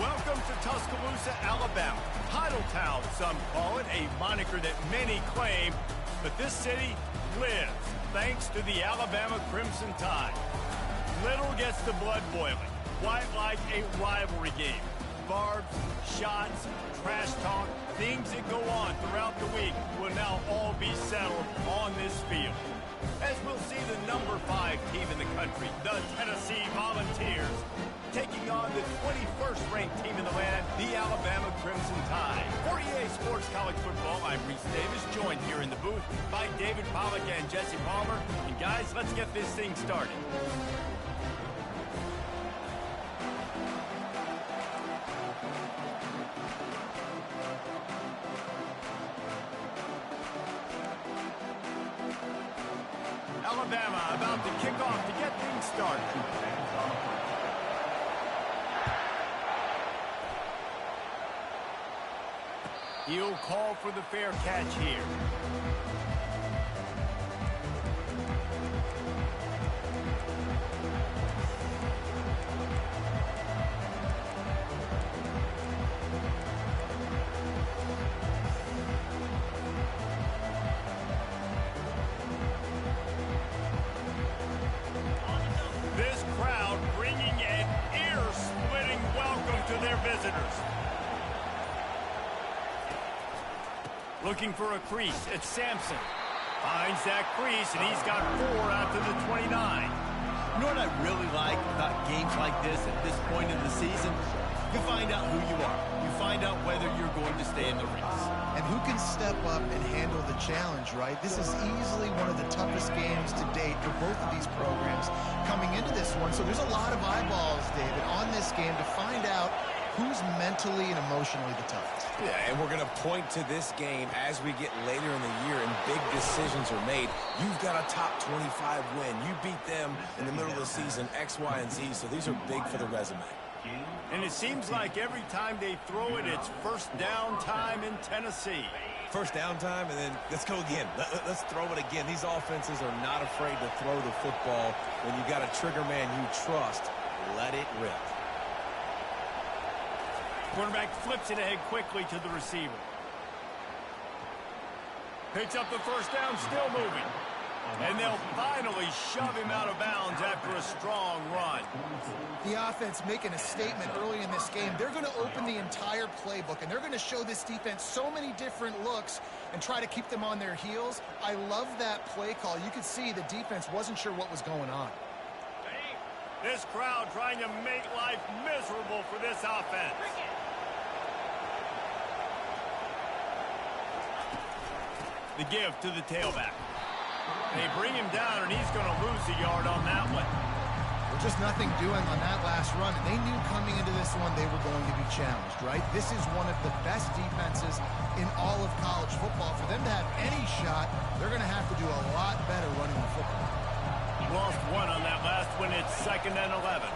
Welcome to Tuscaloosa, Alabama. Title Town, some call it, a moniker that many claim, but this city lives thanks to the Alabama Crimson Tide. Little gets the blood boiling, quite like a rivalry game. Barbs, shots, trash talk, things that go on throughout the week will now all be settled on this field. As we'll see the number 5 team in the country, the Tennessee Volunteers, taking on the 21st ranked team in the land, the Alabama Crimson Tide. For EA Sports College Football, I'm Reese Davis, joined here in the booth by David Pollack and Jesse Palmer. And guys, let's get this thing started. Alabama about to kick off to get things started. He'll call for the fair catch here. This crowd bringing an ear-splitting welcome to their visitors. Looking for a crease. It's Sampson. Finds that crease, and he's got 4 out to the 29. You know what I really like about games like this at this point in the season? You find out who you are. You find out whether you're going to stay in the race. And who can step up and handle the challenge, right? This is easily one of the toughest games to date for both of these programs coming into this one. So there's a lot of eyeballs, David, on this game to find out who's mentally and emotionally the toughest. Yeah, and we're going to point to this game as we get later in the year and big decisions are made. You've got a top 25 win. You beat them in the middle of the season, X, Y, and Z, so these are big for the resume. And it seems like every time they throw it, it's first down time in Tennessee. First down time, and then let's go again. Let's throw it again. These offenses are not afraid to throw the football. When you got a trigger man you trust, let it rip. Quarterback flips it ahead quickly to the receiver. Picks up the first down, still moving. And they'll finally shove him out of bounds after a strong run. The offense making a statement early in this game. They're going to open the entire playbook, and they're going to show this defense so many different looks and try to keep them on their heels. I love that play call. You could see the defense wasn't sure what was going on. This crowd trying to make life miserable for this offense. The give to the tailback. They bring him down, and he's going to lose a yard on that one. Well, just nothing doing on that last run, and they knew coming into this one they were going to be challenged, right? This is one of the best defenses in all of college football. For them to have any shot, they're going to have to do a lot better running the football. Lost 1 on that last one. It's 2nd and 11.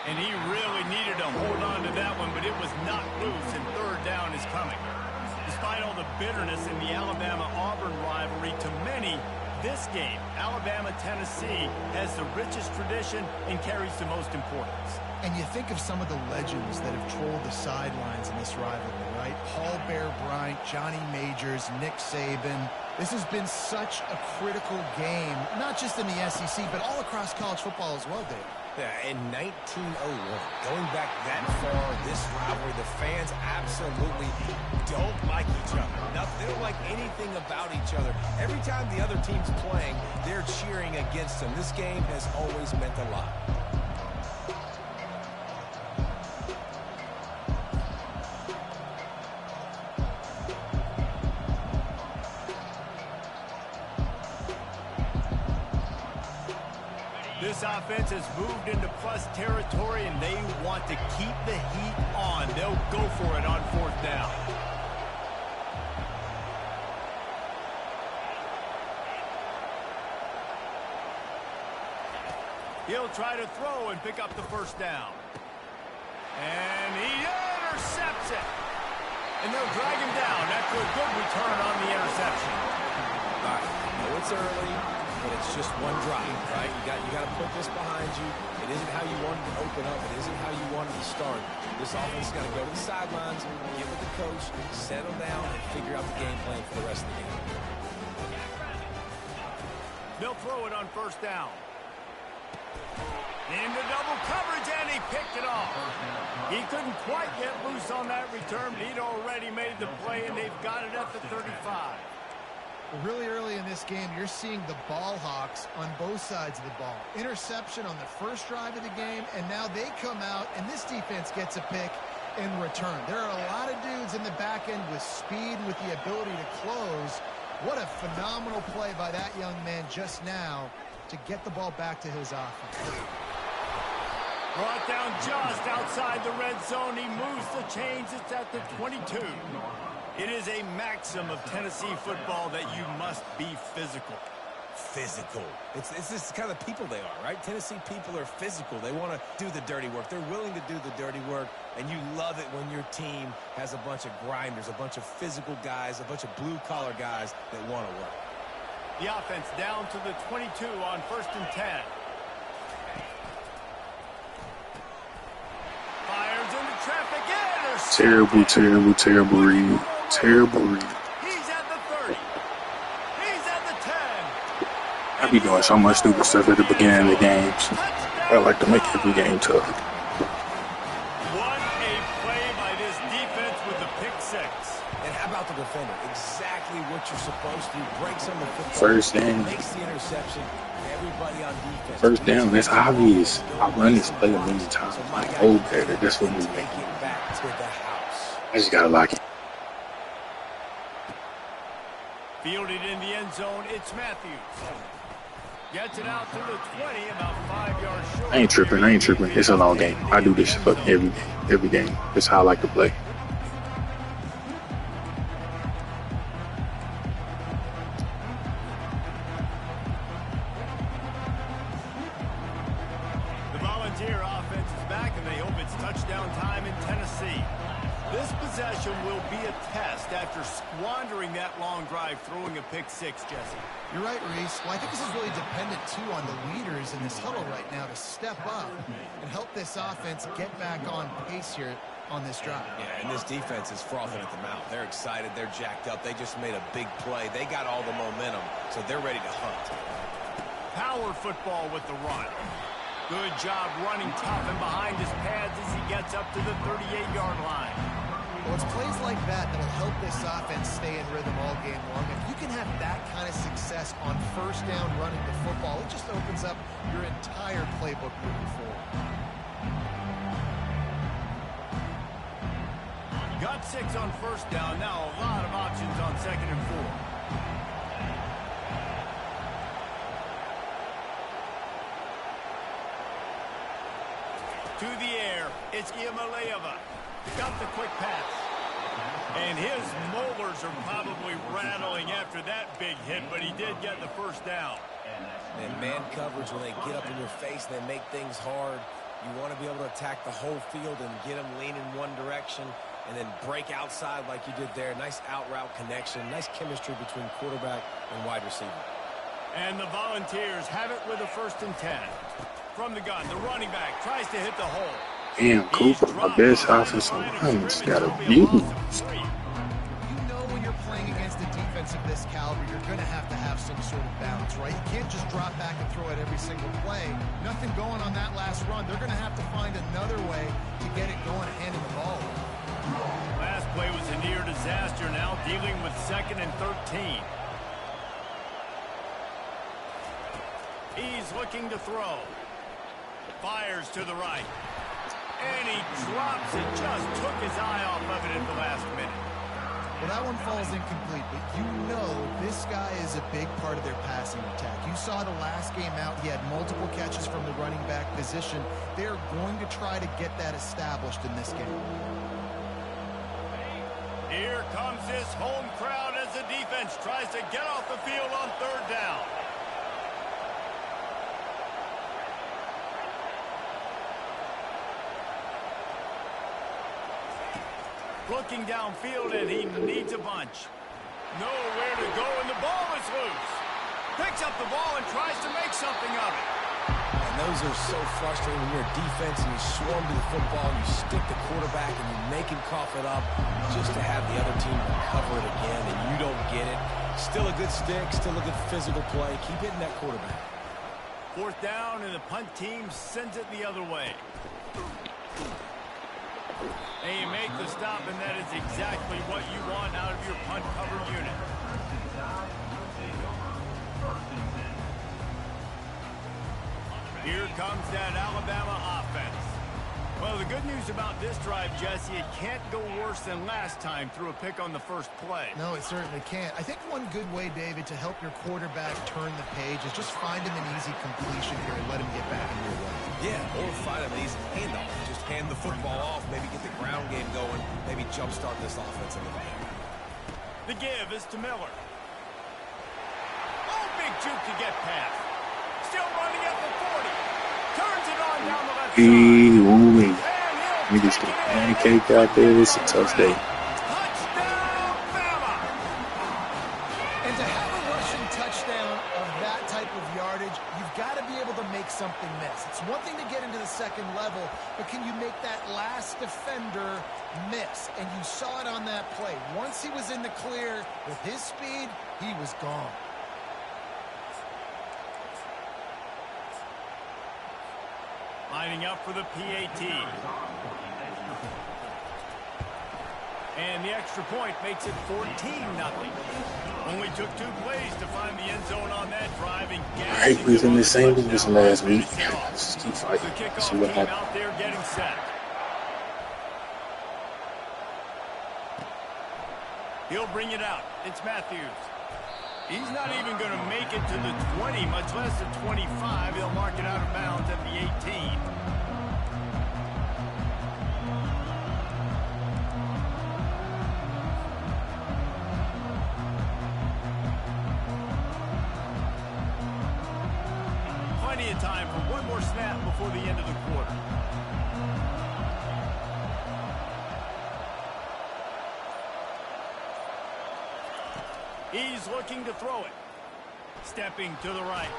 And he really needed to hold on to that one, but it was not loose, and 3rd down is coming. Despite all the bitterness in the Alabama-Auburn rivalry, to many, this game, Alabama-Tennessee, has the richest tradition and carries the most importance. And you think of some of the legends that have trolled the sidelines in this rivalry, right? Paul Bear Bryant, Johnny Majors, Nick Saban. This has been such a critical game, not just in the SEC, but all across college football as well, Dave. Yeah, in 1901, going back that far, this rivalry, the fans absolutely don't like each other. They don't like anything about each other. Every time the other team's playing, they're cheering against them. This game has always meant a lot. This offense has moved into plus territory, and they want to keep the heat on. They'll go for it on 4th down. He'll try to throw and pick up the first down. And he intercepts it. And they'll drag him down after a good return on the interception. All right, I know it's early. but it's just one drive, right? You got to put this behind you. It isn't how you wanted to open up. It isn't how you wanted to start. This offense is going to go to the sidelines, get with the coach, settle down, and figure out the game plan for the rest of the game. They'll throw it on first down. Into double coverage, and he picked it off. He couldn't quite get loose on that return, but he'd already made the play, and they've got it at the 35. Really early in this game, you're seeing the ball hawks on both sides of the ball. Interception on the first drive of the game, and now they come out, and this defense gets a pick in return. There are a lot of dudes in the back end with speed, with the ability to close. What a phenomenal play by that young man just now to get the ball back to his offense. Brought down just outside the red zone. He moves the chains. It's at the 22. It is a maxim of Tennessee football that you must be physical. Physical. It's this kind of people they are, right? Tennessee people are physical. They want to do the dirty work. They're willing to do the dirty work, and you love it when your team has a bunch of grinders, a bunch of physical guys, a bunch of blue-collar guys that want to work. The offense down to the 22 on 1st and 10. Fires into traffic. Terrible, terrible, terrible read. Terrible read. He's at the 30. He's at the 10. I be doing so much stupid stuff at the beginning of the games. I like to make every game tough. What a play by this defense with the pick six. And how about the defender? Exactly what you're supposed to do. Breaks on the football. First down. Makes the interception. Everybody on defense. First down. That's obvious. I run this play a million times. I know better. That's what we make. Take it back to the house. I just gotta lock it. Fielded in the end zone, it's Matthews. Gets it out to the 20, about 5 yards short. I ain't tripping. It's a long game. I do this for every game. That's how I like to play. The Volunteer offense is back, and they hope it's touchdown time in Tennessee. This possession will be a test after squandering that long drive, throwing a pick six, Jesse. You're right, Reese. Well, I think this is really dependent, too, on the leaders in this huddle right now to step up and help this offense get back on pace here on this drive. Yeah, and this defense is frothing at the mouth. They're excited. They're jacked up. They just made a big play. They got all the momentum, so they're ready to hunt. Power football with the run. Good job running tough and behind his pads as he gets up to the 38-yard line. Well, it's plays like that that'll help this offense stay in rhythm all game long. If you can have that kind of success on first down running the football, it just opens up your entire playbook moving forward. Got 6 on first down. Now a lot of options on 2nd and 4. To the air, it's Iamaleava. Got the quick pass. And his molars are probably rattling after that big hit, but he did get the first down. And man coverage, when they get up in your face, they make things hard. You want to be able to attack the whole field and get them lean in one direction and then break outside like you did there. Nice out route connection. Nice chemistry between quarterback and wide receiver. And the Volunteers have it with a 1st and 10. From the gun, the running back tries to hit the hole. Damn, Cooper, my best offensive lineman's got a view. You know when you're playing against a defense of this caliber, you're going to have some sort of balance, right? You can't just drop back and throw it every single play. Nothing going on that last run. They're going to have to find another way to get it going and handing the ball. Last play was a near disaster, now dealing with 2nd and 13. He's looking to throw. Fires to the right. And he drops it. Just took his eye off of it at the last minute. Well, that one falls incomplete, but you know this guy is a big part of their passing attack. You saw the last game out. He had multiple catches from the running back position. They're going to try to get that established in this game. Here comes this home crowd as the defense tries to get off the field on 3rd down. Looking downfield, and he needs a bunch. Nowhere to go, and the ball is loose. Picks up the ball and tries to make something of it. And those are so frustrating when you're a defense and you swarm to the football, you stick the quarterback and you make him cough it up just to have the other team recover it again, and you don't get it. Still a good stick, still a good physical play. Keep hitting that quarterback. 4th down, and the punt team sends it the other way. And you make the stop, and that is exactly what you want out of your punt cover unit. Here comes that Alabama offense. Well, the good news about this drive, Jesse, it can't go worse than last time through a pick on the first play. No, it certainly can't. I think one good way, David, to help your quarterback turn the page is just find him an easy completion here and let him get back into your way. Yeah, or find him an easy handoff. Just hand the football off, maybe get the ground game going, maybe jumpstart this offense a little bit. The give is to Miller. Oh, big juke to get past. Still running at the 40. Turns it on down the left side. Niggas get pancaked out there. It's a tough day. Touchdown, Bama! And to have a rushing touchdown of that type of yardage, you've got to be able to make something miss. It's one thing to get into the second level, but can you make that last defender miss? And you saw it on that play. Once he was in the clear with his speed, he was gone. Lining up for the PAT. And the extra point makes it 14-0. Only took 2 plays to find the end zone on that drive. And Right, we was in the same position last week. Let's keep fighting. The kickoff See what team happens. out there getting set. He'll bring it out. It's Matthews. He's not even going to make it to the 20, much less the 25. He'll mark it out of bounds at the 18. Plenty of time for one more snap before the end of the quarter. He's looking to throw it. Stepping to the right.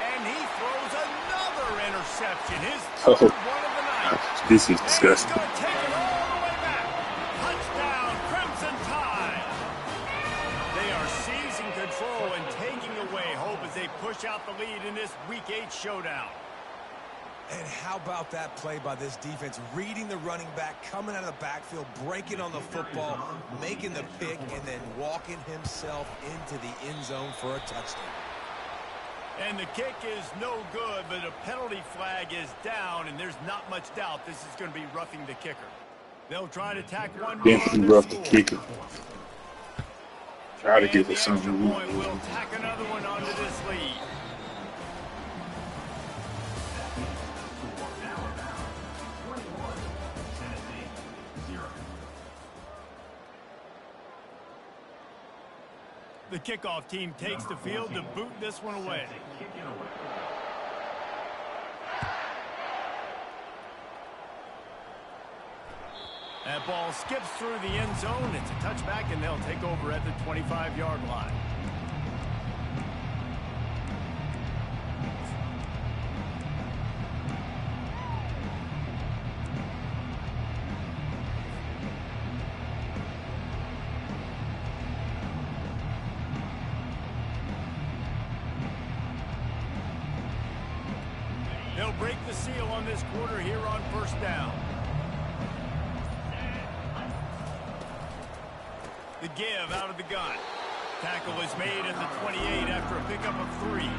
And he throws another interception. His third one of the night. This is And disgusting. he's going to take it all the way back. Touchdown, Crimson Tide. They are seizing control and taking away hope as they push out the lead in this Week 8 showdown. And how about that play by this defense? Reading the running back, coming out of the backfield, breaking on the football, making the pick, and then walking himself into the end zone for a touchdown. And the kick is no good, but a penalty flag is down, and there's not much doubt this is going to be roughing the kicker. They'll try to tack one more Then on he their roughed the score. kicker. Try to And give the us something. extra point will tack another one onto this lead. The kickoff team takes the field to boot this one away. That ball skips through the end zone. It's a touchback, and they'll take over at the 25-yard line. They'll break the seal on this quarter here on first down. The give out of the gun. Tackle is made at the 28 after a pickup of 3.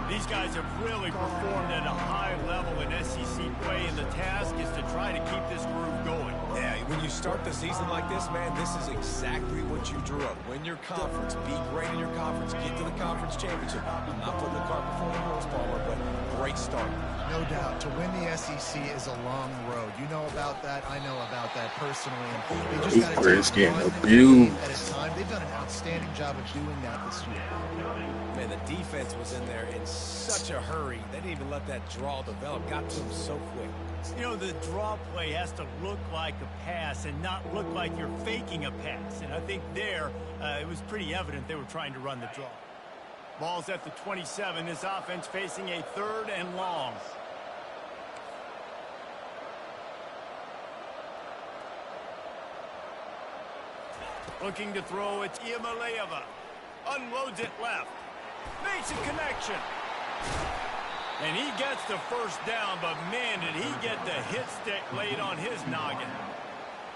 These guys have really performed at a high level in SEC play, and the task is to try to keep this groove going. Yeah, when you start the season like this, man, this is exactly what you drew up. Win your conference, be great in your conference, get to the conference championship. I'm not putting the cart before the horse, Palmer, but great start. No doubt. To win the SEC is a long road. You know about that. I know about that personally. And they just got to take one game at a time. They've done an outstanding job of doing that this year. Man, the defense was in there in such a hurry. They didn't even let that draw develop. Got to them so quick. You know, the draw play has to look like a pass and not look like you're faking a pass. And I think there, it was pretty evident they were trying to run the draw. Ball's at the 27. This offense facing a 3rd and long. Looking to throw, it's Ncaa. Unloads it left. Makes a connection. And he gets the first down, but man, did he get the hit stick laid on his noggin.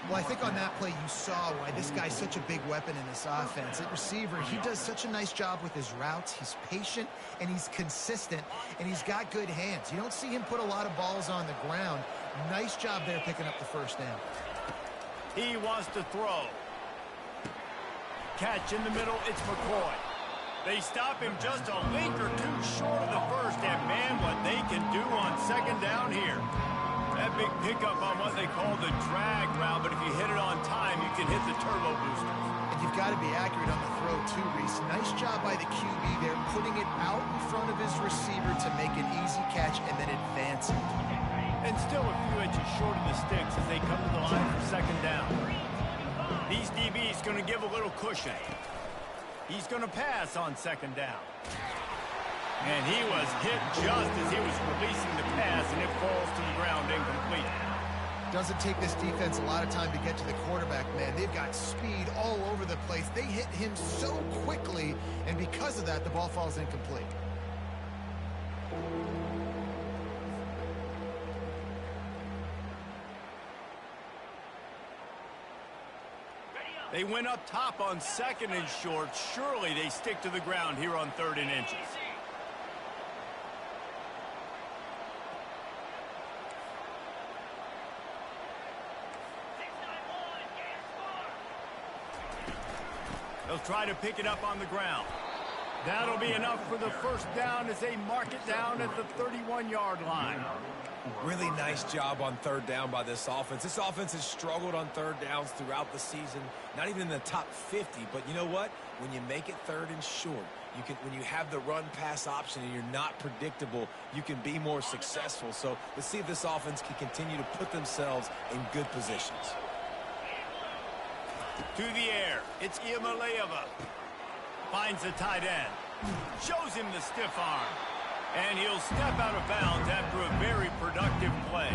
Well, I think on that play you saw why this guy's such a big weapon in this offense. At receiver, he does such a nice job with his routes. He's patient, and he's consistent, and he's got good hands. You don't see him put a lot of balls on the ground. Nice job there picking up the first down. He wants to throw. Catch in the middle, it's McCoy. They stop him just a link or two short of the first, and man, what they can do on 2nd down here. That big pickup on what they call the drag route, but if you hit it on time, you can hit the turbo booster. And you've got to be accurate on the throw, too, Reese. Nice job by the QB there, putting it out in front of his receiver to make an easy catch and then advance it. And still a few inches short of the sticks as they come to the line for 2nd down. These DBs going to give a little cushion. He's going to pass on 2nd down. And he was hit just as he was releasing the pass, and it falls to the ground incomplete. Doesn't take this defense a lot of time to get to the quarterback, man. They've got speed all over the place. They hit him so quickly, and because of that, the ball falls incomplete. They went up top on 2nd and short. Surely they stick to the ground here on 3rd and inches. They'll try to pick it up on the ground. That'll be enough for the first down as they mark it down at the 31-yard line. Really nice job on 3rd down by this offense. This offense has struggled on 3rd downs throughout the season. Not even in the top 50, but you know what? When you make it 3rd and short, when you have the run-pass option and you're not predictable, you can be more successful. So let's see if this offense can continue to put themselves in good positions. To the air, it's Ncaa. Finds the tight end. Shows him the stiff arm. And he'll step out of bounds after a very productive play.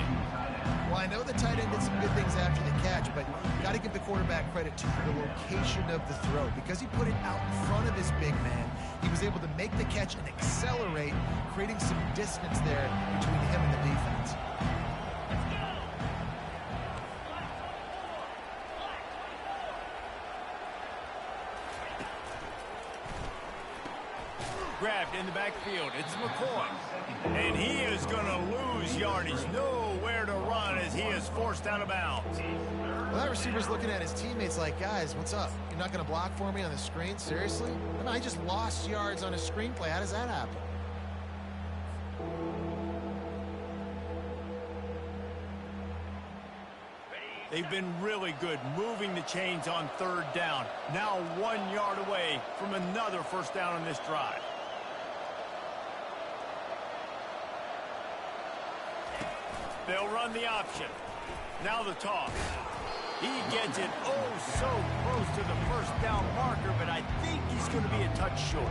Well, I know the tight end did some good things after the catch, but got to give the quarterback credit to the location of the throw. Because he put it out in front of his big man, he was able to make the catch and accelerate, creating some distance there between him and the defense. Grabbed in the backfield. It's McCoy. And he is going to lose yardage. Nowhere to run as he is forced out of bounds. Well, that receiver's looking at his teammates like, guys, what's up? You're not going to block for me on the screen? Seriously? I mean, I just lost yards on a screenplay. How does that happen? They've been really good moving the chains on 3rd down. Now 1 yard away from another first down on this drive. They'll run the option. Now the toss. He gets it so close to the first down marker, but I think he's going to be a touch short.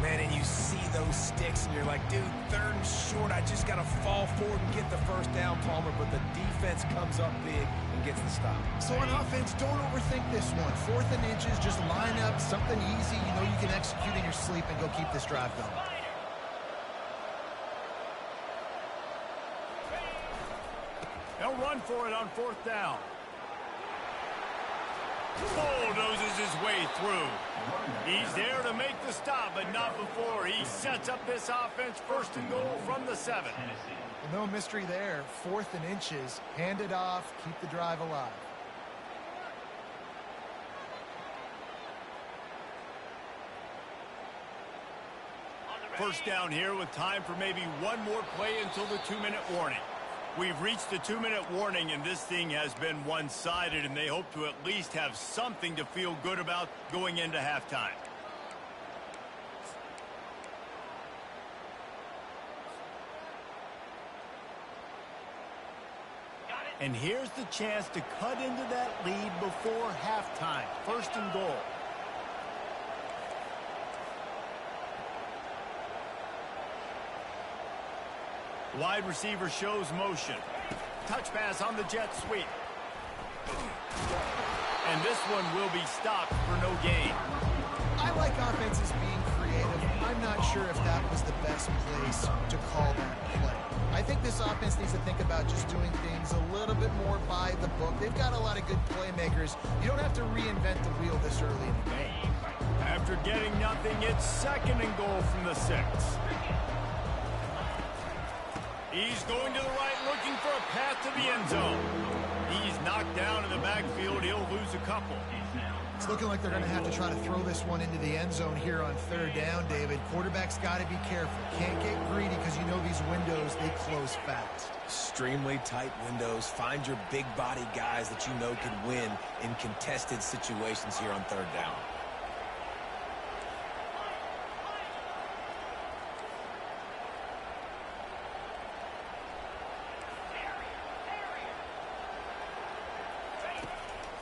Man, and you see those sticks, and you're like, dude, 3rd and short, I just got to fall forward and get the first down, Palmer, but the defense comes up big and gets the stop. So on offense, don't overthink this one. 4th and inches, just line up something easy you know you can execute in your sleep and go keep this drive going. They'll run for it on 4th down. Bulldozes his way through. He's there to make the stop, but not before he sets up this offense 1st and goal from the 7. No mystery there. 4th and inches. Hand it off. Keep the drive alive. First down here with time for maybe one more play until the 2-minute warning. We've reached the 2-minute warning, and this thing has been one-sided, and they hope to at least have something to feel good about going into halftime. And here's the chance to cut into that lead before halftime. 1st and goal. Wide receiver shows motion. Touch pass on the jet sweep. And this one will be stopped for no gain. I like offenses being creative. I'm not sure if that was the best place to call that play. I think this offense needs to think about just doing things a little bit more by the book. They've got a lot of good playmakers. You don't have to reinvent the wheel this early in the game. After getting nothing, it's 2nd and goal from the 6. He's going to the right, looking for a path to the end zone. He's knocked down in the backfield. He'll lose a couple. It's looking like they're going to have to try to throw this one into the end zone here on 3rd down, David. Quarterback's got to be careful. Can't get greedy because you know these windows, they close fast. Extremely tight windows. Find your big body guys that you know can win in contested situations here on 3rd down.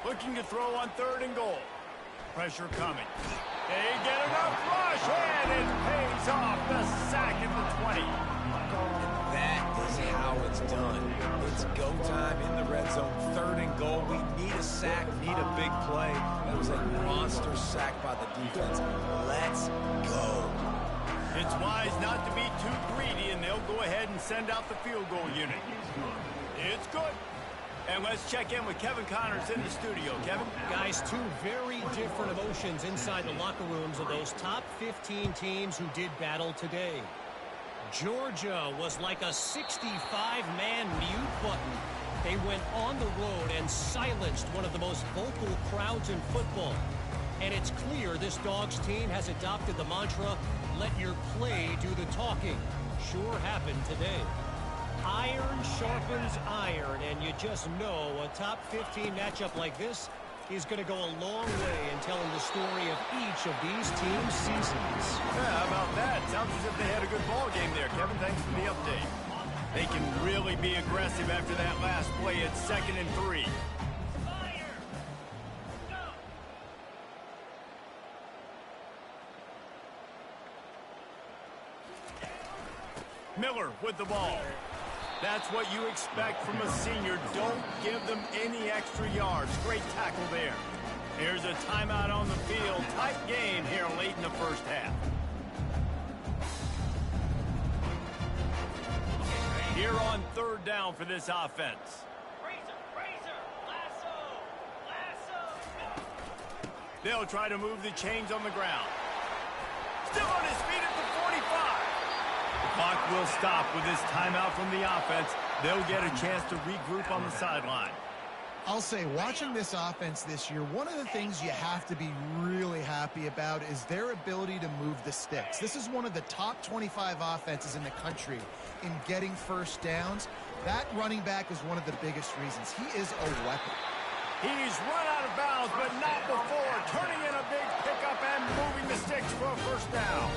Looking to throw on 3rd and goal. Pressure coming. They get enough rush, and it pays off. The sack at the 20. And that is how it's done. It's go time in the red zone. 3rd and goal. We need a sack, need a big play. That was a monster sack by the defense. Let's go. It's wise not to be too greedy, and they'll go ahead and send out the field goal unit. It's good. And let's check in with Kevin Connors in the studio. Kevin? Guys, two very different emotions inside the locker rooms of those top 15 teams who did battle today. Georgia was like a 65-man mute button. They went on the road and silenced one of the most vocal crowds in football. And it's clear this Dogs team has adopted the mantra, let your play do the talking. Sure happened today. Iron sharpens iron, and you just know a top 15 matchup like this is going to go a long way in telling the story of each of these teams' seasons. Yeah, how about that? Sounds as if they had a good ball game there, Kevin. Thanks for the update. They can really be aggressive after that last play. It's 2nd and 3. Miller with the ball. That's what you expect from a senior. Don't give them any extra yards. Great tackle there. Here's a timeout on the field. Tight game here late in the 1st half. Here on 3rd down for this offense. They'll try to move the chains on the ground. Still on his feet at the 45. Clock will stop with this timeout from the offense. They'll get a chance to regroup on the sideline. I'll say, watching this offense this year, one of the things you have to be really happy about is their ability to move the sticks. This is one of the top 25 offenses in the country in getting 1st downs. That running back is one of the biggest reasons. He is a weapon. He's run out of bounds, but not before. Turning in a big pickup and moving the sticks for a 1st down.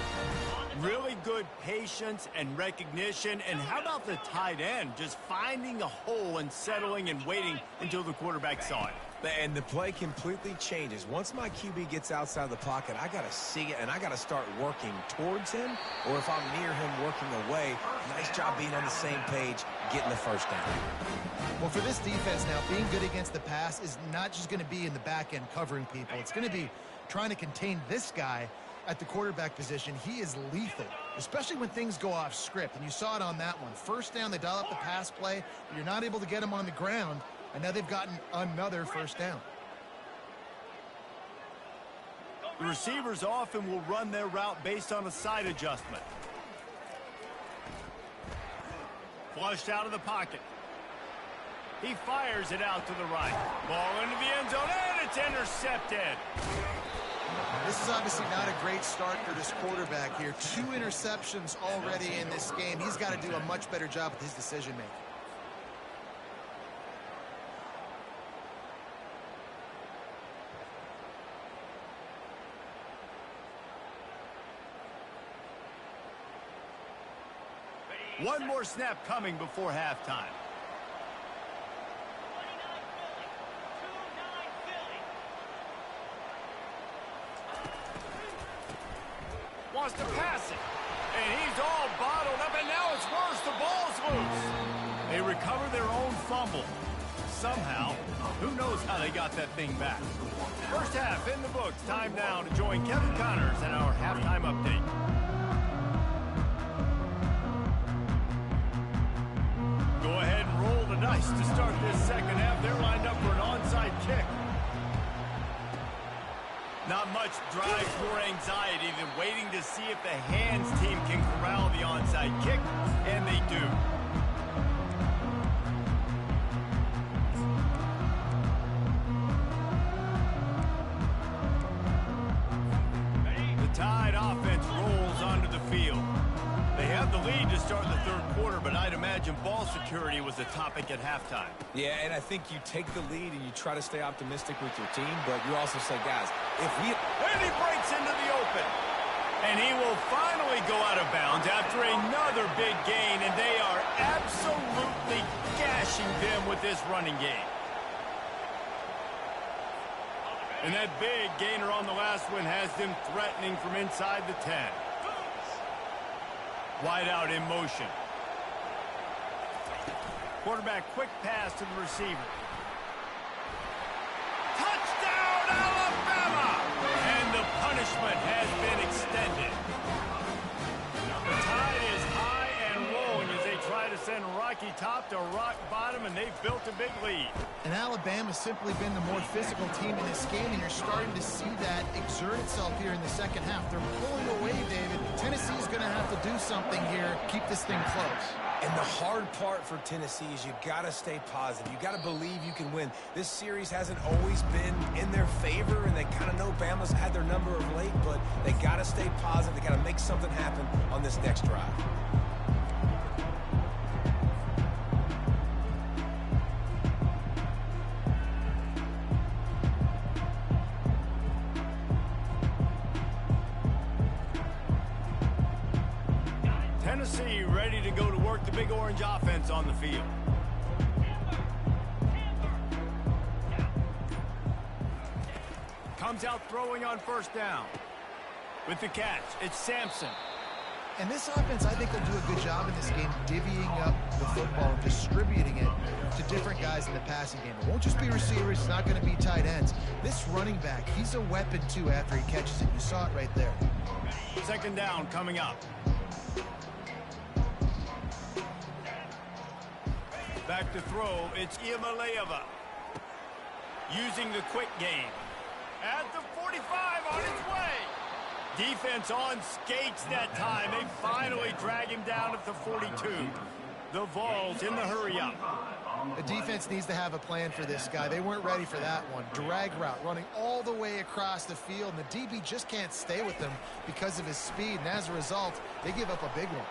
Really good patience and recognition. And how about the tight end? Just finding a hole and settling and waiting until the quarterback saw it. And the play completely changes. Once my QB gets outside the pocket, I got to see it, and I got to start working towards him, or if I'm near him, working away. Nice job being on the same page, getting the 1st down. Well, for this defense now, being good against the pass is not just going to be in the back end covering people. It's going to be trying to contain this guy at the quarterback position. He is lethal, especially when things go off script. And you saw it on that one. 1st down, they dial up the pass play. You're not able to get him on the ground, and now they've gotten another 1st down. The receivers often will run their route based on a side adjustment. Flushed out of the pocket. He fires it out to the right. Ball into the end zone, and it's intercepted. This is obviously not a great start for this quarterback here. 2 interceptions already in this game. He's got to do a much better job with his decision-making. One more snap coming before halftime. Wants to pass it. And he's all bottled up, and now it's worse. The ball's loose. They recover their own fumble. Somehow, who knows how they got that thing back. First half in the books. Time now to join Kevin Connors in our halftime update. Go ahead and roll the dice to start this second half. They're lined up for an onside kick. Not much drives more anxiety than waiting to see if the hands team can corral the onside kick, and they do. The Tide offense rolls onto the field. They have the lead to start the third quarter, but I'd imagine ball security was a topic at halftime. Yeah, and I think you take the lead and you try to stay optimistic with your team, but you also say, guys, if we... And he breaks into the open. And he will finally go out of bounds after another big gain, and they are absolutely gashing them with this running game. And that big gainer on the last one has them threatening from inside the 10. Wide out in motion. Quarterback quick pass to the receiver. Touchdown, Alabama! And the punishment has been extended. The Tide is high and rolling as they try to send Rocky Top to rock bottom, and they've built a big lead. And Alabama's simply been the more physical team in this game, and you're starting to see that exert itself here in the second half. They're pulling away, David. Tennessee's going to have to do something here, keep this thing close. And the hard part for Tennessee is you got to stay positive. You got to believe you can win. This series hasn't always been in their favor, and they kind of know Bama's had their number of late, but they got to stay positive. They got to make something happen on this next drive. Tennessee ready to go to work the Big Orange offense on the field. Comes out throwing on first down. With the catch, it's Sampson. And this offense, I think, will do a good job in this game divvying up the football and distributing it to different guys in the passing game. It won't just be receivers. It's not going to be tight ends. This running back, he's a weapon, too, after he catches it. You saw it right there. Second down coming up. Back to throw, it's Iamaleava. Using the quick game. At the 45 on its way. Defense on skates that time. They finally drag him down at the 42. The Vols in the hurry-up. The defense needs to have a plan for this guy. They weren't ready for that one. Drag route, running all the way across the field, and the DB just can't stay with them because of his speed, and as a result, they give up a big one.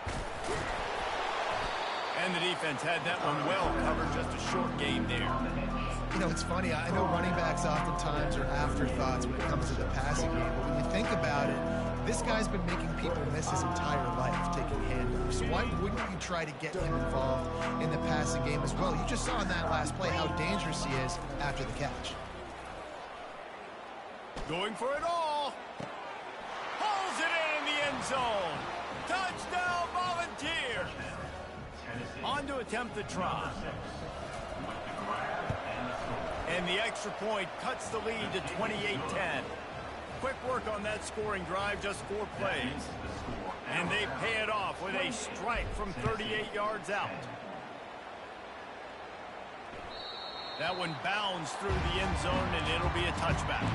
And the defense had that one well covered, just a short game there. You know, it's funny. I know running backs oftentimes are afterthoughts when it comes to the passing game, but when you think about it, this guy's been making people miss his entire life taking handoffs. So why wouldn't you try to get him involved in the passing game as well? You just saw in that last play how dangerous he is after the catch. Going for it all. Pulls it in the end zone. Touchdown, Volunteers. On to attempt the try. And the extra point cuts the lead to 28-10. Quick work on that scoring drive, just 4 plays. And they pay it off with a strike from 38 yards out. That one bounds through the end zone, and it'll be a touchback.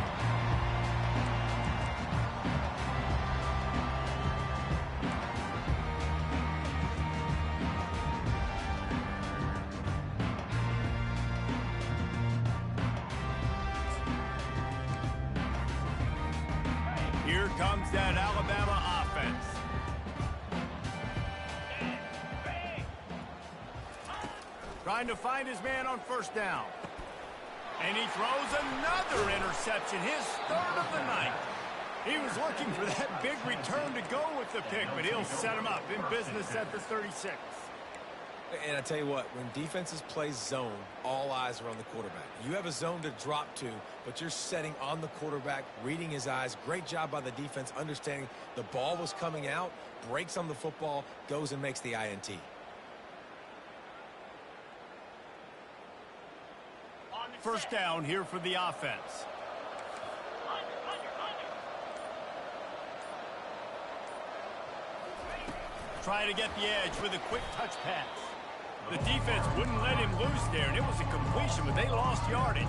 Here comes that Alabama offense. Trying to find his man on first down. And he throws another interception, his third of the night. He was looking for that big return to go with the pick, but he'll set him up in business at the 36. And I tell you what, when defenses play zone, all eyes are on the quarterback. You have a zone to drop to, but you're setting on the quarterback, reading his eyes. Great job by the defense, understanding the ball was coming out, breaks on the football, goes and makes the INT. First down here for the offense. Trying to get the edge with a quick touch pass. The defense wouldn't let him loose there, and it was a completion, but they lost yardage.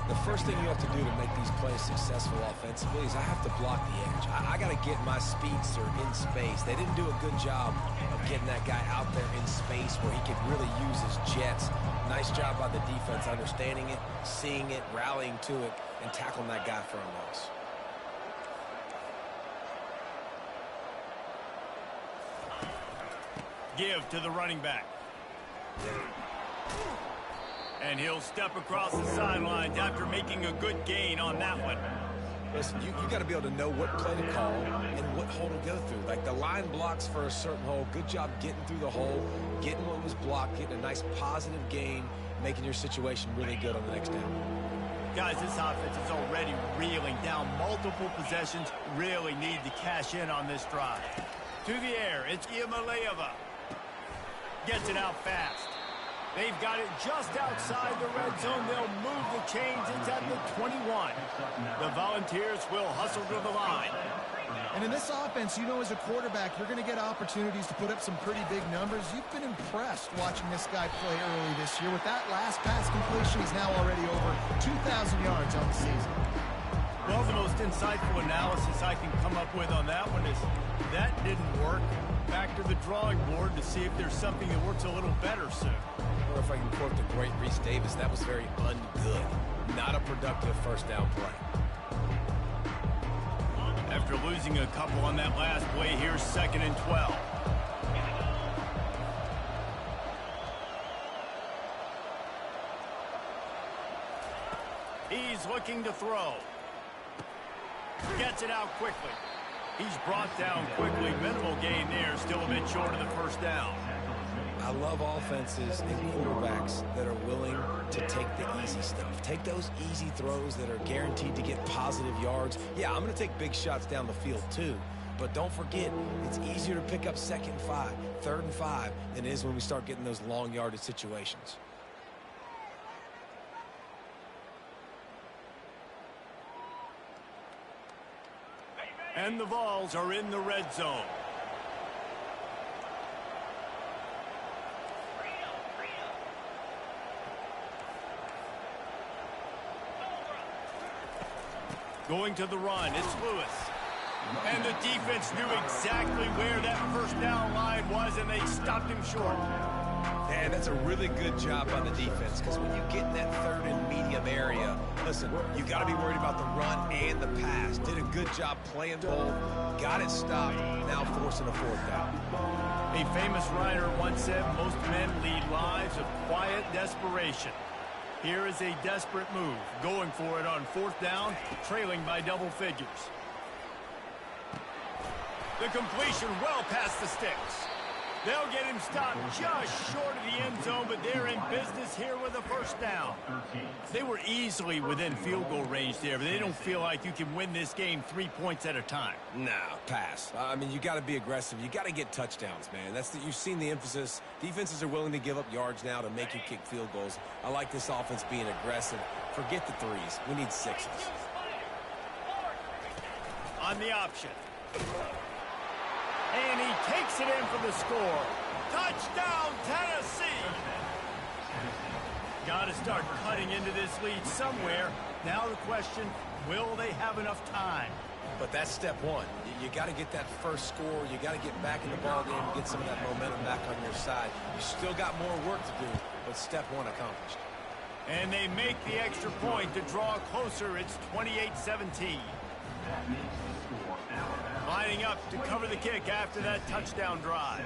The first thing you have to do to make these plays successful offensively is I have to block the edge. I got to get my speedster in space. They didn't do a good job of getting that guy out there in space where he could really use his jets. Nice job by the defense understanding it, seeing it, rallying to it, and tackling that guy for a loss. Give to the running back. And he'll step across the sidelines after making a good gain on that one. Listen, you got to be able to know what play to call and what hole to go through. Like the line blocks for a certain hole. Good job getting through the hole, getting what was blocked, getting a nice positive gain, making your situation really good on the next down. Guys, this offense is already reeling down multiple possessions. Really need to cash in on this drive. To the air, it's Iamaleava. Gets it out fast. They've got it just outside the red zone. They'll move the chains. It's at the 21. The Volunteers will hustle to the line. And in this offense, you know, as a quarterback, you're going to get opportunities to put up some pretty big numbers. You've been impressed watching this guy play early this year. With that last pass completion, he's now already over 2,000 yards on the season. Well, the most insightful analysis I can come up with on that one is that didn't work. Back to the drawing board to see if there's something that works a little better soon. Or if I can quote the great Reese Davis, that was very ungood. Not a productive first down play. After losing a couple on that last play, here's 2nd and 12. He's looking to throw. Gets it out quickly. He's brought down quickly. Minimal gain there. Still a bit short of the first down. I love offenses and quarterbacks that are willing to take the easy stuff. Take those easy throws that are guaranteed to get positive yards. Yeah, I'm going to take big shots down the field too. But don't forget, it's easier to pick up 2nd and 5, 3rd and 5 than it is when we start getting those long yardage situations. And the Vols are in the red zone. Going to the run, it's Lewis. And the defense knew exactly where that first down line was, and they stopped him short. And that's a really good job by the defense, because when you get in that 3rd and medium area, listen, you got to be worried about the run and the pass. Did a good job playing both, got it stopped, now forcing a 4th down. A famous writer once said, most men lead lives of quiet desperation. Here is a desperate move, going for it on 4th down, trailing by double figures. The completion well past the sticks. They'll get him stopped just short of the end zone, but they're in business here with a first down. They were easily within field goal range there, but they don't feel like you can win this game 3 points at a time. Nah, pass. I mean, you got to be aggressive. You got to get touchdowns, man. You've seen the emphasis. Defenses are willing to give up yards now to make you kick field goals. I like this offense being aggressive. Forget the 3s. We need 6s. On the option. And he takes it in for the score. Touchdown, Tennessee! Got to start cutting into this lead somewhere. Now the question, will they have enough time? But that's step one. You got to get that first score. You got to get back in the ball game and get some of that momentum back on your side. You still got more work to do, but step one accomplished. And they make the extra point to draw closer. It's 28-17. Lining up to cover the kick after that touchdown drive.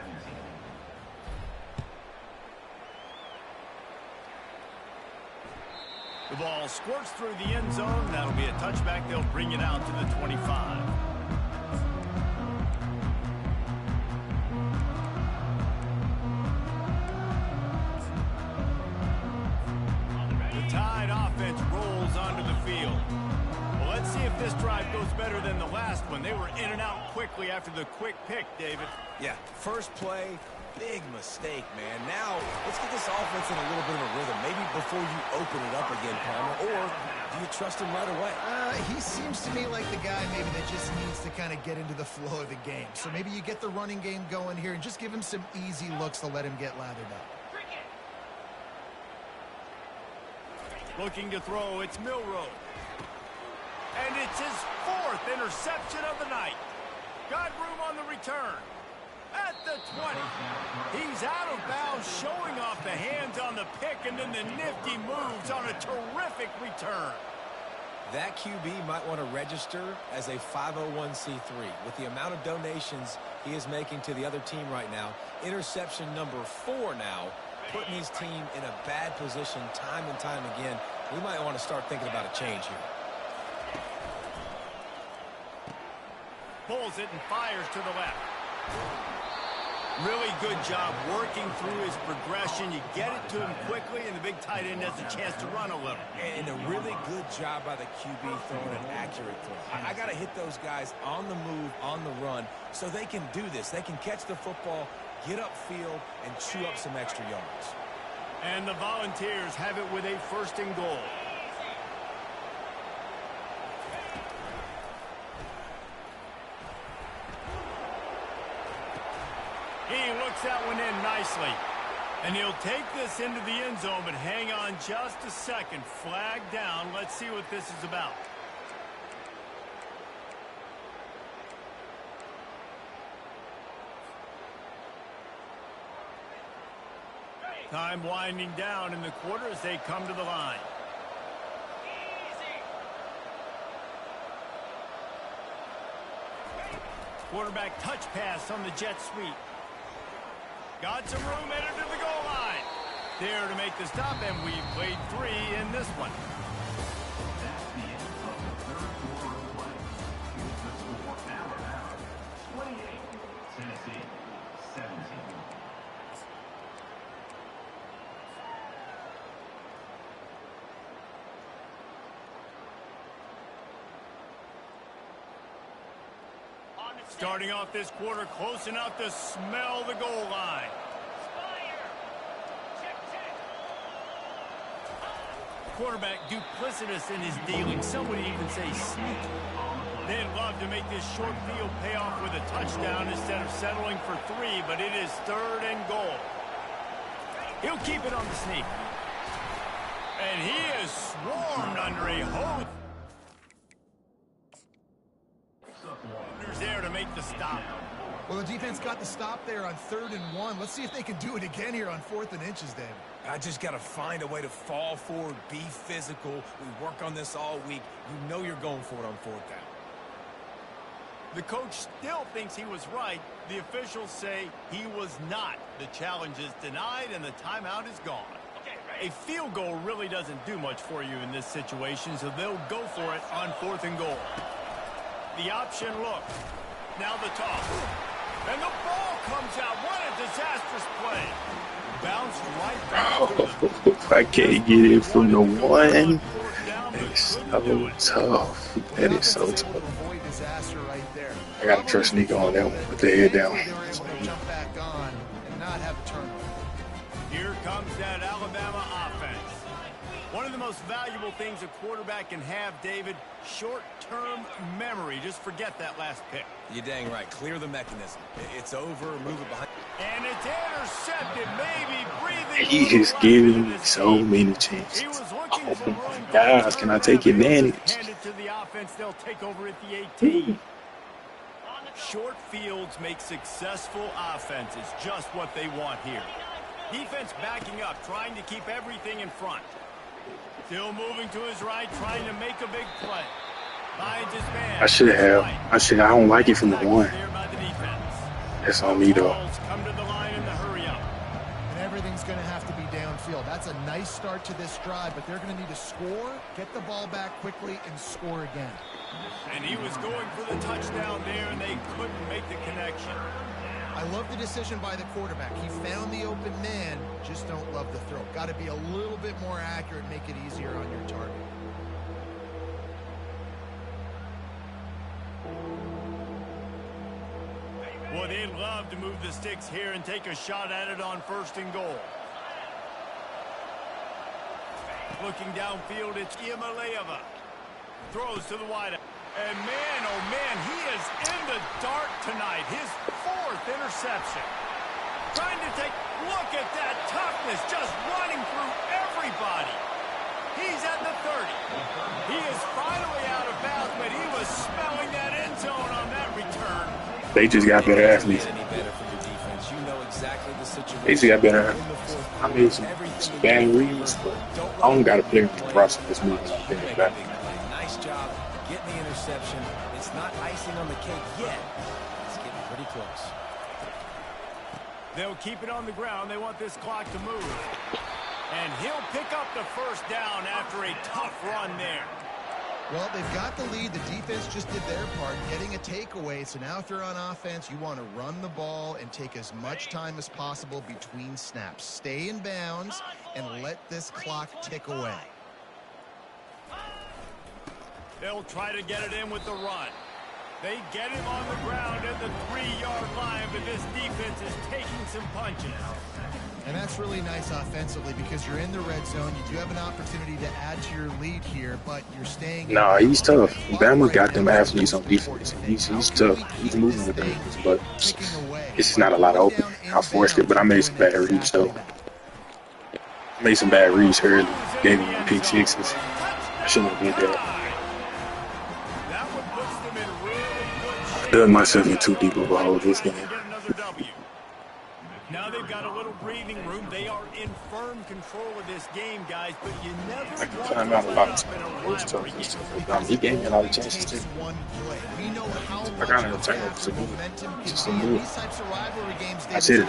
The ball squirts through the end zone. That'll be a touchback. They'll bring it out to the 25. this drive goes better than the last one. They were in and out quickly after the quick pick, David. Yeah, first play, big mistake, man. Now, let's get this offense in a little bit of a rhythm. Maybe before you open it up again, Palmer, or do you trust him right away? He seems to me like the guy maybe that just needs to kind of get into the flow of the game. So maybe you get the running game going here and just give him some easy looks to let him get lathered up. Looking to throw, it's Milrow. And it's his 4th interception of the night. Got room on the return. At the 20. He's out of bounds, showing off the hands on the pick, and then the nifty moves on a terrific return. That QB might want to register as a 501c3. With the amount of donations he is making to the other team right now, interception number 4 now, putting his team in a bad position time and time again. We might want to start thinking about a change here. Pulls it and fires to the left. Really good job working through his progression. You get it to him quickly, and the big tight end has a chance to run a little. And a really good job by the QB throwing an accurate throw. I got to hit those guys on the move, on the run, so they can do this. They can catch the football, get upfield, and chew up some extra yards. And the Volunteers have it with a 1st and goal. He looks that one in nicely. And he'll take this into the end zone, but hang on just a second. Flag down. Let's see what this is about. Time winding down in the quarter as they come to the line. Quarterback touch pass on the jet sweep. Got some room, entered to the goal line. There to make the stop, and we've played 3 in this one. That's the end of the 3rd quarter of play. Here's the score. Alabama 28, Tennessee 17. Starting off this quarter close enough to smell the goal line. Quarterback duplicitous in his dealing. Some would even say sneaky. They'd love to make this short field pay off with a touchdown instead of settling for 3, but it is 3rd and goal. He'll keep it on the sneak. And he is swarmed under a hose. There to make the stop. Well, the defense got the stop there on 3rd and 1. Let's see if they can do it again here on 4th and inches, David. I just got to find a way to fall forward, be physical. We work on this all week. You know you're going for it on 4th down. The coach still thinks he was right. The officials say he was not. The challenge is denied, and the timeout is gone. A field goal really doesn't do much for you in this situation, so they'll go for it on 4th and goal. The option look. Now the toss. And the ball comes out. What a disastrous play. Bounced right back. I can't get it from the 1. It's so tough. That is so tough. I got to trust Nico on that one. Put the head down. Jump back on and not have a turnover. Here comes that Alabama offense. One of the most valuable things a quarterback can have, David, short-term memory. Just forget that last pick. You're dang right. Clear the mechanism. It's over. Move it behind. And it's intercepted. Maybe breathing. He is giving me so many chances. Oh my gosh, can I take advantage? Hand it to the offense. They'll take over at the 18. Short fields make successful offenses. Just what they want here. Defense backing up, trying to keep everything in front. Still moving to his right, trying to make a big play. Finds his man. I don't like it from the 1. That's on me, though. Come to the line in the hurry up. And everything's going to have to be downfield. That's a nice start to this drive, but they're going to need to score, get the ball back quickly, and score again. And he was going for the touchdown there, and they couldn't make the connection. I love the decision by the quarterback. He found the open man, just don't love the throw. Got to be a little bit more accurate, make it easier on your target. Boy, they'd love to move the sticks here and take a shot at it on 1st and goal. Looking downfield, it's Ncaa. Throws to the wideout. And man, oh man, he is in the dark tonight. His 4th interception. Trying to take, look at that toughness, just running through everybody. He's at the 30. He is finally out of bounds, but he was smelling that end zone on that return. They just got better athletes. They just got better athletes. I made some bad reads, but I don't got a player to process this movement like that. Nice job getting the interception. It's not icing on the cake yet. It's getting pretty close. They'll keep it on the ground. They want this clock to move. And he'll pick up the 1st down after a tough run there. Well, they've got the lead. The defense just did their part, getting a takeaway. So now if you're on offense, you want to run the ball and take as much time as possible between snaps. Stay in bounds and let this clock tick away. They'll try to get it in with the run. They get him on the ground at the 3-yard line, but this defense is taking some punches. And that's really nice offensively because you're in the red zone. You do have an opportunity to add to your lead here, but you're staying. Nah, he's tough. Bama got them athletes on defense. He's tough. He's moving with things, but it's just not a lot of open. I forced it, but I made some bad reads, though. I made some bad reads early. Gave him pick sixes. I shouldn't have did that. I dug myself in too deep of a hole this game. Now they've got a little breathing room. They are in firm control of this game, guys, but you never I can find out a lot of stuff. He gave me a lot of chances too. I got an alternative to move. Just to move. I said it.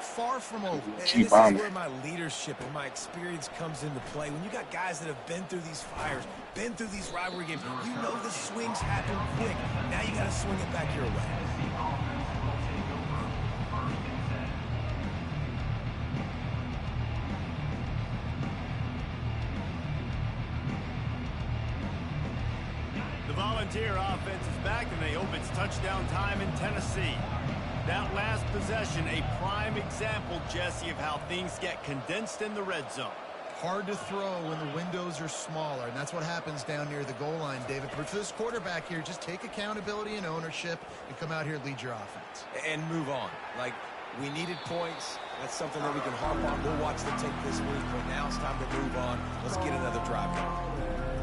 Far from over. Keep bombing. This is where my leadership and my experience comes into play. When you got guys that have been through these fires, been through these rivalry games, you know the swings happen quick. Now you got to swing it back your way. The Volunteer offense is back, and they hope it's touchdown time in Tennessee. That last possession, a prime example, Jesse, of how things get condensed in the red zone. Hard to throw when the windows are smaller, and that's what happens down near the goal line, David. But for this quarterback here, just take accountability and ownership and come out here and lead your offense. And move on. Like, we needed points. That's something that we can harp on. We'll watch the tape this week, but now it's time to move on. Let's get another drive going.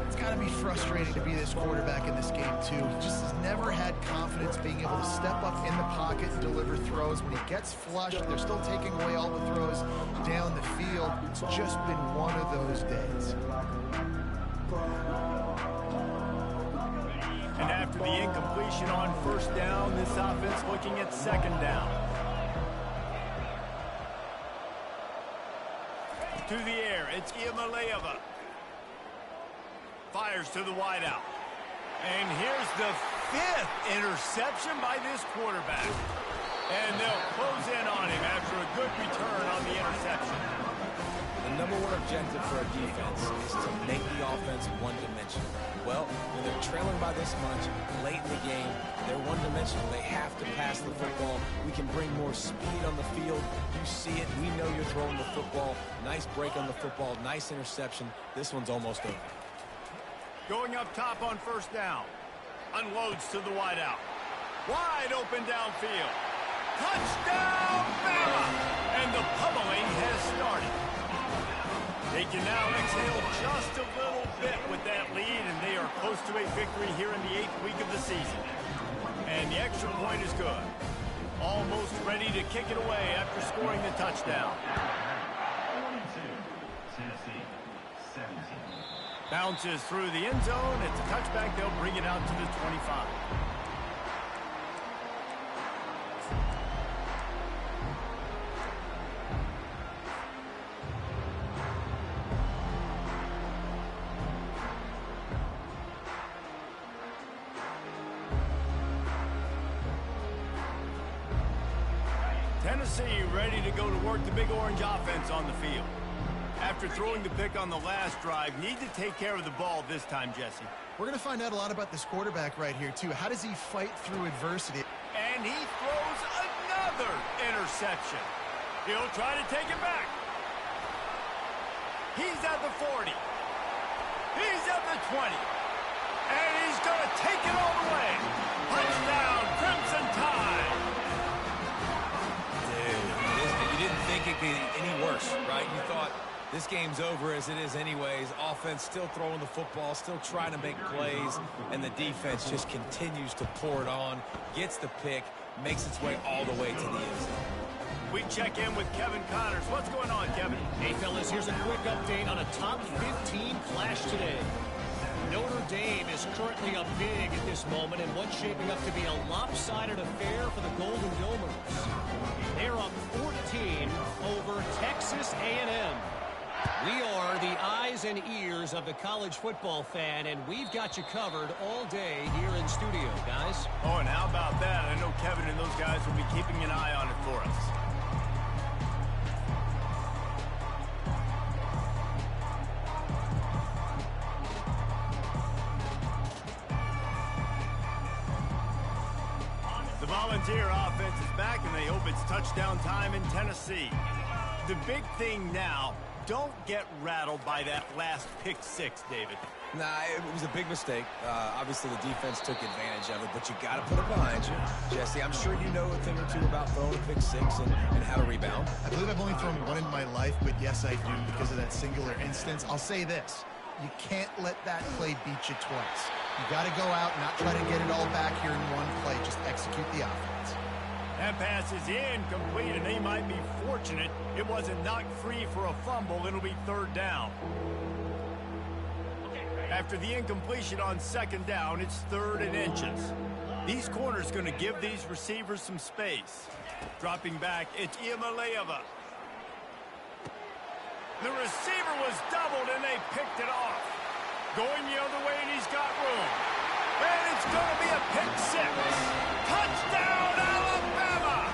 It's got to be frustrating to be this quarterback in this game, too. He just has never had confidence being able to step up in the pocket and deliver throws. When he gets flushed, they're still taking away all the throws down the field. It's just been one of those days. And after the incompletion on 1st down, this offense looking at 2nd down. To the air, it's Ncaa. Fires to the wideout. And here's the 5th interception by this quarterback. And they'll close in on him after a good return on the interception. The number one objective for a defense is to make the offense one-dimensional. Well, when they're trailing by this much, late in the game, they're one-dimensional. They have to pass the football. We can bring more speed on the field. You see it. We know you're throwing the football. Nice break on the football. Nice interception. This one's almost over. Going up top on 1st down. Unloads to the wideout. Wide open downfield. Touchdown, Bama! And the pummeling has started. They can now exhale just a little bit with that lead, and they are close to a victory here in the 8th week of the season. And the extra point is good. Almost ready to kick it away after scoring the touchdown. 42, Tennessee, 17. Bounces through the end zone. It's a touchback. They'll bring it out to the 25. Tennessee ready to go to work the Big Orange offense on the field. After throwing the pick on the last drive, need to take care of the ball this time, Jesse. We're going to find out a lot about this quarterback right here, too. How does he fight through adversity? And And he throws another interception. He'll try to take it back. He's at the 40. He's at the 20. And he's going to take it all the way. Touchdown, Crimson Tide. Dude, you didn't think it could get any worse, right? You thought this game's over as it is anyways. Offense still throwing the football, still trying to make plays, and the defense just continues to pour it on, gets the pick, makes its way all the way to the end zone. We check in with Kevin Connors. What's going on, Kevin? Hey, fellas, here's a quick update on a top 15 clash today. Notre Dame is currently up big at this moment in what's shaping up to be a lopsided affair for the Golden Domers. They're up 14 over Texas A&M. We are the eyes and ears of the college football fan, and we've got you covered all day here in studio, guys. Oh, and how about that? I know Kevin and those guys will be keeping an eye on it for us. The Volunteer offense is back, and they hope it's touchdown time in Tennessee. The big thing now, don't get rattled by that last pick six, David. Nah, it was a big mistake. Obviously, the defense took advantage of it, but you got to put it behind you. Jesse, I'm sure you know a thing or two about throwing a pick six and how to rebound. I believe I've only thrown one in my life, but yes, I do because of that singular instance. I'll say this. You can't let that play beat you twice. You got to go out and not try to get it all back here in one play. Just execute the offense. That pass is incomplete, and they might be fortunate it wasn't knocked free for a fumble. It'll be third down. After the incompletion on second down, it's 3rd and inches. These corners going to give these receivers some space. Dropping back, it's Iamaleava. The receiver was doubled, and they picked it off. Going the other way, and he's got room. And it's going to be a pick six. Touchdown, Alabama!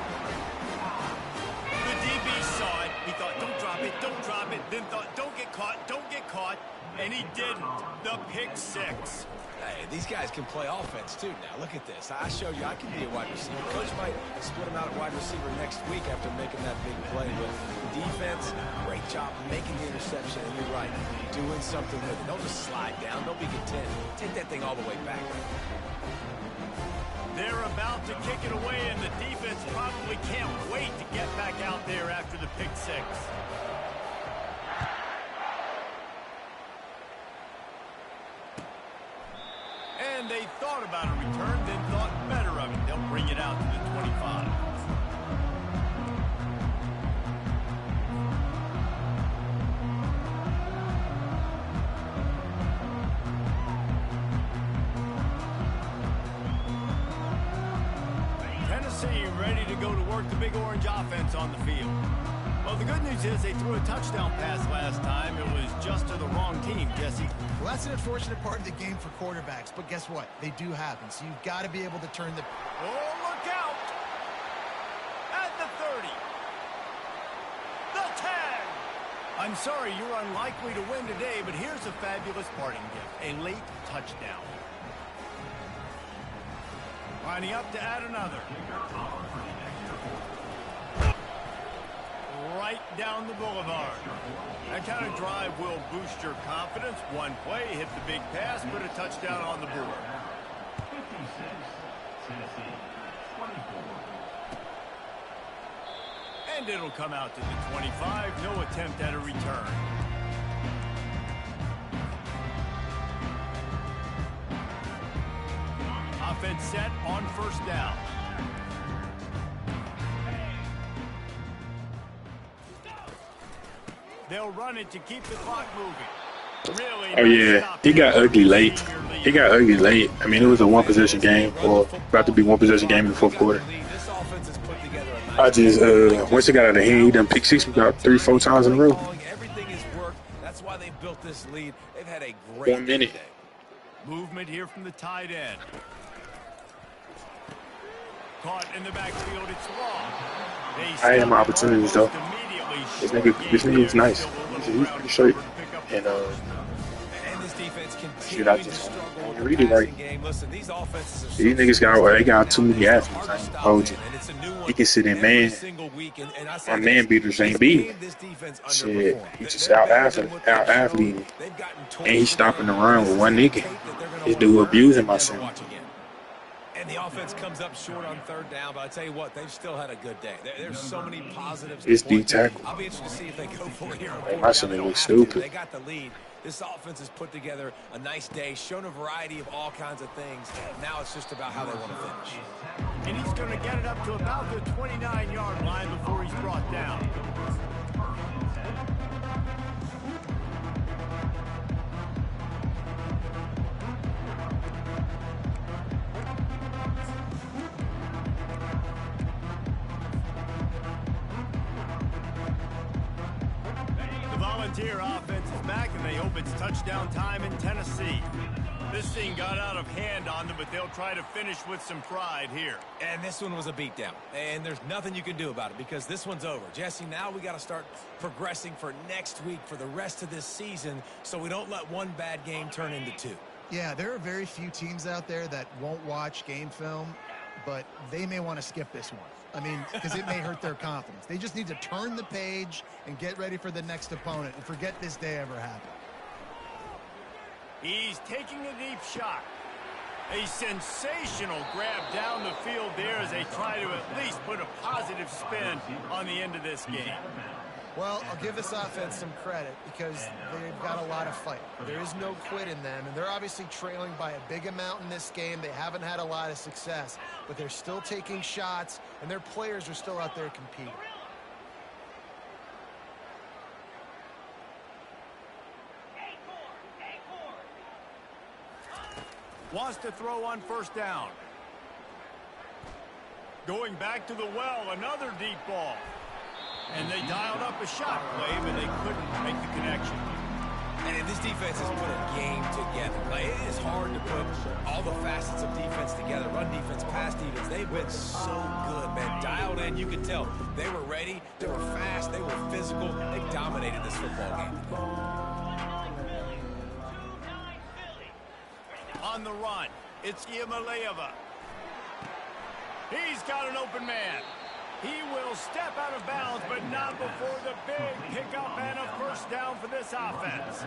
The DB saw it. He thought, don't drop it, don't drop it. Then thought, don't get caught, don't get caught. And he didn't. The pick six. Hey, these guys can play offense, too. Now, look at this. I showed you I can be a wide receiver. Coach might split him out at wide receiver next week after making that big play. But defense, great job making the interception. And you're right, doing something with it. Don't just slide down. Don't be content. Take that thing all the way back. They're about to kick it away, and the defense probably can't wait to get back out there after the pick six. And they thought about a return, then thought better of it. They'll bring it out to the 25. Tennessee ready to go to work the Big Orange offense on the field. Well, the good news is they threw a touchdown pass last time. It was just to the wrong team, Jesse. Well, that's an unfortunate part of the game for quarterbacks, but guess what? They do happen, so you've got to be able to turn the... Oh, look out! At the 30. The 10. I'm sorry, you're unlikely to win today, but here's a fabulous parting gift. A late touchdown. Lining up to add another. Right down the boulevard. That kind of drive will boost your confidence. One play, hit the big pass, put a touchdown on the board. 56, Tennessee, 24. And it'll come out to the 25. No attempt at a return. Offense set on first down. They'll run it to keep the clock moving. Really? Oh yeah, he got ugly late. He got ugly late. I mean, it was a one-possession game, or about to be one-possession game in the fourth quarter. I just once it got out of hand, he done pick six about 3-4 times in a row. Everything is work. That's why they built this lead. They've had a great 1 minute. day. Movement here from the tight end. Caught in the backfield, it's Lob. I had my opportunities though. This nigga is nice. He's pretty straight. And this defense defense Shit, I continuing to just struggle want with to the read it right. passing game. Listen, these offenses are These niggas got too many athletes. I ain't hold you. and it's a new one He can sit in every man. single week. And I My say man beaters ain't this beating. game, this defense Shit, underperformed. he just They're out better than what they've athlete, shown. They've gotten and he's torched stopping today, the run and with this one is nigga. tape that they're gonna This wanna dude learn abusing and my never son. watch again. And the offense comes up short on third down, but I tell you what, they've still had a good day. There's so many positives. This to D point to. tackle. I'll be interested to see if they go for it here on Hey, fourth my down. son They don't look have to. stupid. They got the lead. This offense has put together a nice day, shown a variety of all kinds of things. Now it's just about how they want to finish. And he's going to get it up to about the 29-yard line before he's brought down. The Volunteer offense is back, and they hope it's touchdown time in Tennessee. This thing got out of hand on them, but they'll try to finish with some pride here. And this one was a beatdown. And there's nothing you can do about it because this one's over. Jesse, now we got to start progressing for next week, for the rest of this season, so we don't let one bad game turn into two. Yeah, there are very few teams out there that won't watch game film, but they may want to skip this one. I mean, because it may hurt their confidence. They just need to turn the page and get ready for the next opponent and forget this day ever happened. He's taking a deep shot. A sensational grab down the field there as they try to at least put a positive spin on the end of this game. Well, I'll give this offense some credit because they've got a lot of fight. There is no quit in them, and they're obviously trailing by a big amount in this game. They haven't had a lot of success, but they're still taking shots, and their players are still out there competing. Wants to throw on first down. Going back to the well, another deep ball. And they dialed up a shot play, but they couldn't make the connection. And this defense has put a game together. Like, it is hard to put all the facets of defense together. Run defense, pass defense. They've been so good, man. Dialed in, you could tell. They were ready. They were fast. They were physical. They dominated this football game. On the run, it's Iamaleava. He's got an open man. He will step out of bounds, but not before the big pickup and a first down for this offense.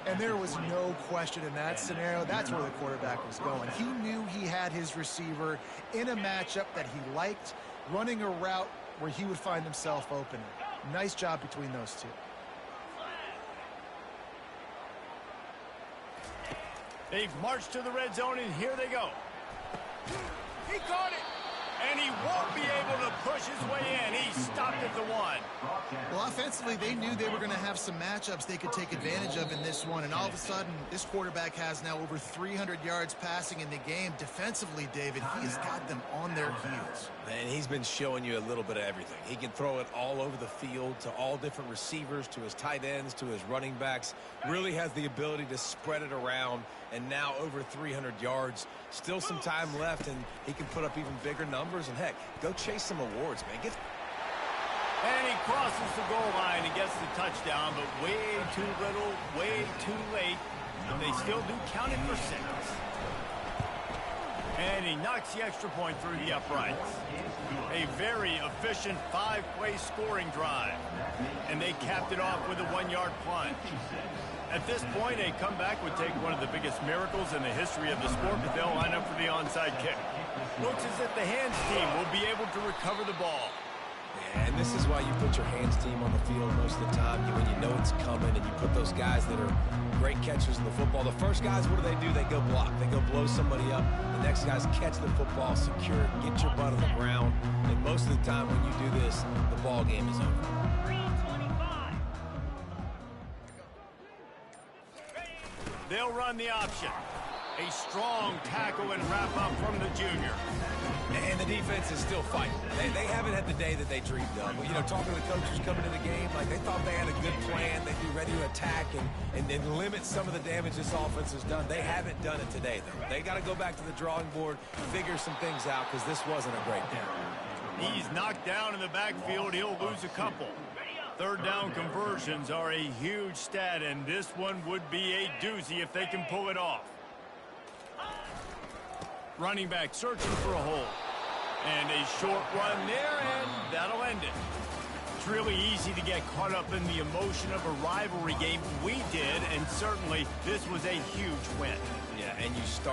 And there was no question in that scenario. That's where the quarterback was going. He knew he had his receiver in a matchup that he liked, running a route where he would find himself open. Nice job between those two. They've marched to the red zone, and here they go. He caught it, and he won't be able to push his way in. He stopped at the 1. Well, offensively, they knew they were going to have some matchups they could take advantage of in this one, and all of a sudden, this quarterback has now over 300 yards passing in the game. Defensively, David, he has got them on their heels. And he's been showing you a little bit of everything. He can throw it all over the field to all different receivers, to his tight ends, to his running backs. Really has the ability to spread it around, and now over 300 yards. Still some time left, and he can put up even bigger numbers. And, heck, go chase some awards, man. And he crosses the goal line and gets the touchdown, but way too little, way too late. But they still do count it for 6. And he knocks the extra point through the uprights. A very efficient 5-play scoring drive. And they capped it off with a 1-yard plunge. At this point, a comeback would take one of the biggest miracles in the history of the sport, but they'll line up for the onside kick. Looks as if the hands team will be able to recover the ball. Yeah, and this is why you put your hands team on the field most of the time when you know it's coming, and you put those guys that are great catchers in the football. The first guys, what do? They go block. They go blow somebody up. The next guys catch the football, secure it, get your butt on the ground. And most of the time when you do this, the ball game is over. They'll run the option. A strong tackle and wrap up from the junior. And the defense is still fighting. They haven't had the day that they dreamed of. Well, you know, talking to the coaches coming into the game, like they thought they had a good plan. They'd be ready to attack and then limit some of the damage this offense has done. They haven't done it today, though. They got to go back to the drawing board, figure some things out, because this wasn't a great day. He's knocked down in the backfield. He'll lose a couple. Third down conversions are a huge stat, and this one would be a doozy if they can pull it off. Running back searching for a hole. And a short run there, and that'll end it. It's really easy to get caught up in the emotion of a rivalry game. We did, and certainly this was a huge win. Yeah, and you start